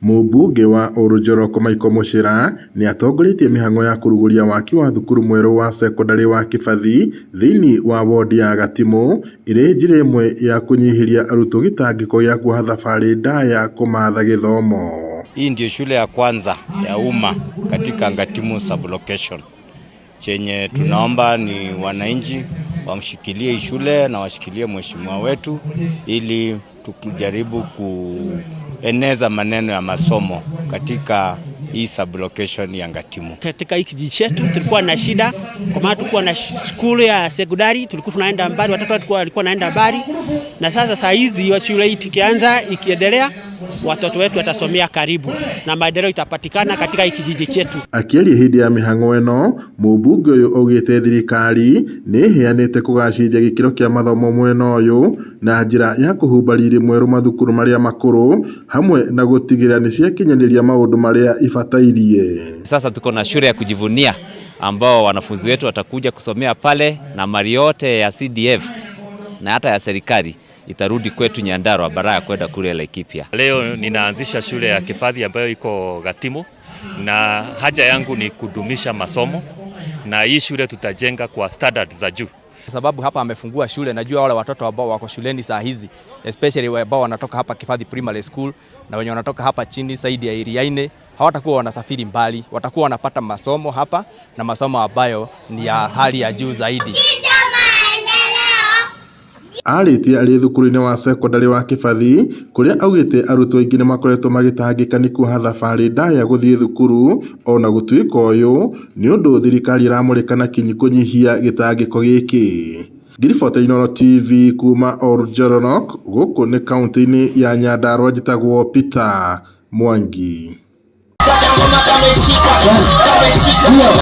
Mũmbunge wa Orojoroko Michael Muchira ni atongoretie mĩhang'o ya kũrugũria waki wa thukuru mwerũ wa secondary wa Kĩbathi thĩinĩ wa wodi ya Gatimu, ĩrĩ njĩra ĩmwe ya kũnyihiria arutwo gĩtangĩko gĩa kuoha thabarĩ ndaya kũmatha gĩthomo. Hii ndio shule ya kwanza ya umma katika Gatimu sublocation. Chenye tunaomba ni wananchi wamshikilie hii shule na washikilie mheshimiwa wetu ili tukujaribu kueneza maneno ya masomo katika hii sublocation ya Gatimu. Katika hii kijiji chetu tulikuwa na shida kwa maana tulikuwa na shule ya sekondari, tulikuwa tunaenda mbali, watoto walikuwa naenda mbali, na sasa hizi shule hii ikianza ikiendelea watoto wetu watasomea karibu na maendeleo itapatikana katika hii kijiji chetu. Akiaria hindi ya mĩhang'o ĩno, mũmbunge ũyũ augĩte thirikari nĩ ĩheanĩte kũgacĩrithia gĩkĩro kĩa mathomo mwena ũyũ na njĩra ya kũhumba riri mwerũ mathukuru marĩa makũrũ hamwe na gũtigĩrĩra nĩ ciakinyanĩria maũndũ marĩa ibatairie. Sasa tuko na shule ya kujivunia ambao wanafunzi wetu watakuja kusomea pale, na mali yote ya CDF na hata ya serikali itarudi kwetu Nyandarua Baraya kwenda kule Laikipia. Leo ninaanzisha shule ya Kĩbathi ambayo iko Gatimu, na haja yangu ni kudumisha masomo, na hii shule tutajenga kwa standard za juu. Sababu hapa amefungua shule, najua wale watoto ambao wako shuleni saa hizi, especially ambao wanatoka hapa Kĩbathi Primary School na wenye wanatoka hapa chini zaidi ya Iriaine, hawatakuwa wanasafiri mbali, watakuwa wanapata masomo hapa na masomo ambayo ni ya hali ya juu zaidi. Arĩtie arĩ thukuru-inĩ wa secondary wa Kĩbathi kũrĩa augĩte arutwo aingĩ nĩ makoretwo magĩtangĩka nĩ kuoha thabarĩ ndaya gũthiĩ thukuru, ona gũtuĩka ũyũ nĩ ũndũ thirikari ĩramũrĩka na kinyi kũnyihia gĩtangĩko gĩkĩ. Ngiriboti Inooro TV kuma Orojorok, gũkũ nĩ kaunti-inĩ ya Nyandarua, njĩtagwo Peter Mwangi.